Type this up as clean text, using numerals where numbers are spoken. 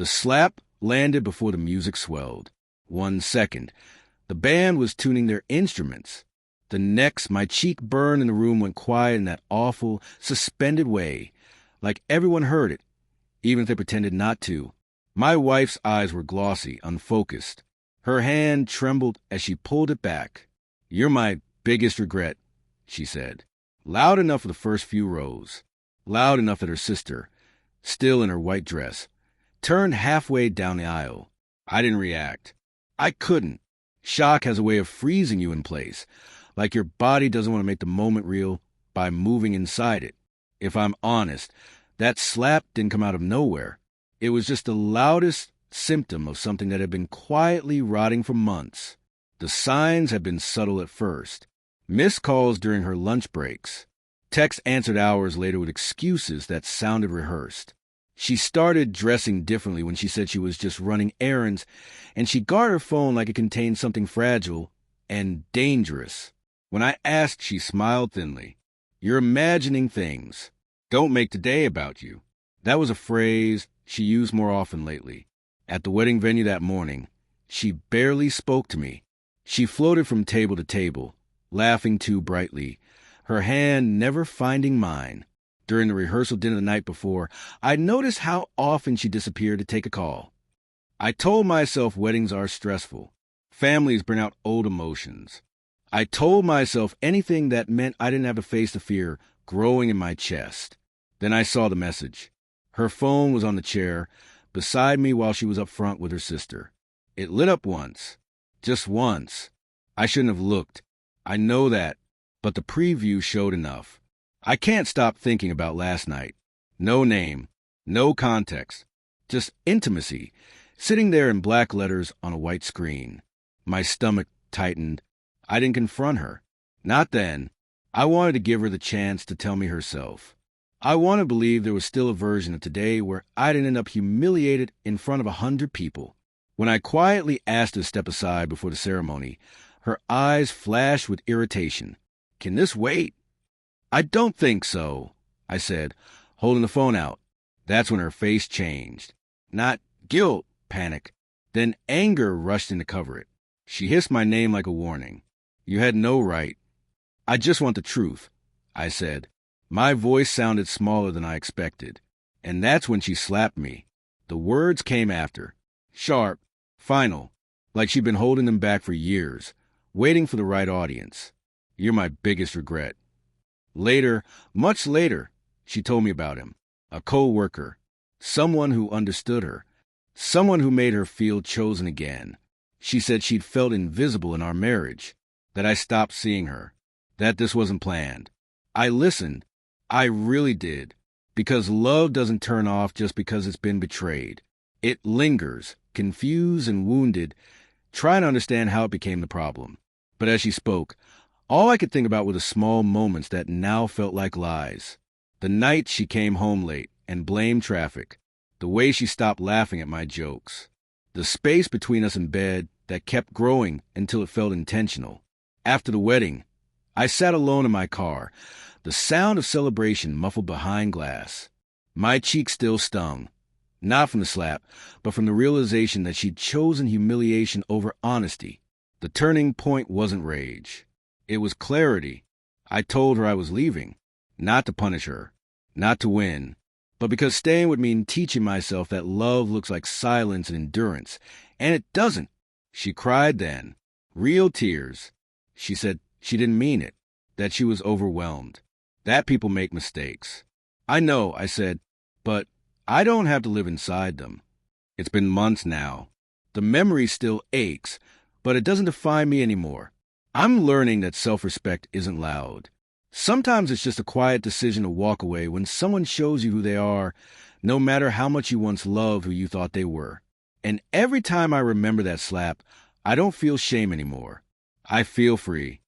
The slap landed before the music swelled. 1 second. The band was tuning their instruments. The next, my cheek burned and the room went quiet in that awful, suspended way, like everyone heard it, even if they pretended not to. My wife's eyes were glossy, unfocused. Her hand trembled as she pulled it back. "You're my biggest regret," she said. Loud enough for the first few rows. Loud enough that her sister, still in her white dress, turned halfway down the aisle. I didn't react. I couldn't. Shock has a way of freezing you in place, like your body doesn't want to make the moment real by moving inside it. If I'm honest, that slap didn't come out of nowhere. It was just the loudest symptom of something that had been quietly rotting for months. The signs had been subtle at first. Missed calls during her lunch breaks. Texts answered hours later with excuses that sounded rehearsed. She started dressing differently when she said she was just running errands, and she guarded her phone like it contained something fragile and dangerous. When I asked, she smiled thinly. "You're imagining things. Don't make today about you." That was a phrase she used more often lately. At the wedding venue that morning, she barely spoke to me. She floated from table to table, laughing too brightly, her hand never finding mine. During the rehearsal dinner the night before, I noticed how often she disappeared to take a call. I told myself weddings are stressful. Families bring out old emotions. I told myself anything that meant I didn't have to face the fear growing in my chest. Then I saw the message. Her phone was on the chair beside me while she was up front with her sister. It lit up once. Just once. I shouldn't have looked. I know that, but the preview showed enough. I can't stop thinking about last night. No name, no context, just intimacy, sitting there in black letters on a white screen. My stomach tightened. I didn't confront her. Not then. I wanted to give her the chance to tell me herself. I wanted to believe there was still a version of today where I didn't end up humiliated in front of 100 people. When I quietly asked her to step aside before the ceremony, her eyes flashed with irritation. "Can this wait?" "I don't think so," I said, holding the phone out. That's when her face changed. Not guilt, panic. Then anger rushed in to cover it. She hissed my name like a warning. "You had no right." "I just want the truth," I said. My voice sounded smaller than I expected. And that's when she slapped me. The words came after. Sharp, final, like she'd been holding them back for years, waiting for the right audience. "You're my biggest regret." Later, much later, she told me about him. A co-worker. Someone who understood her. Someone who made her feel chosen again. She said she'd felt invisible in our marriage. That I stopped seeing her. That this wasn't planned. I listened. I really did. Because love doesn't turn off just because it's been betrayed. It lingers, confused and wounded, trying to understand how it became the problem. But as she spoke, all I could think about were the small moments that now felt like lies. The night she came home late and blamed traffic. The way she stopped laughing at my jokes. The space between us in bed that kept growing until it felt intentional. After the wedding, I sat alone in my car, the sound of celebration muffled behind glass. My cheek still stung. Not from the slap, but from the realization that she'd chosen humiliation over honesty. The turning point wasn't rage. It was clarity. I told her I was leaving, not to punish her, not to win, but because staying would mean teaching myself that love looks like silence and endurance, and it doesn't. She cried then, real tears. She said she didn't mean it, that she was overwhelmed, that people make mistakes. "I know," I said, "but I don't have to live inside them." It's been months now. The memory still aches, but it doesn't define me anymore. I'm learning that self-respect isn't loud. Sometimes it's just a quiet decision to walk away when someone shows you who they are, no matter how much you once loved who you thought they were. And every time I remember that slap, I don't feel shame anymore. I feel free.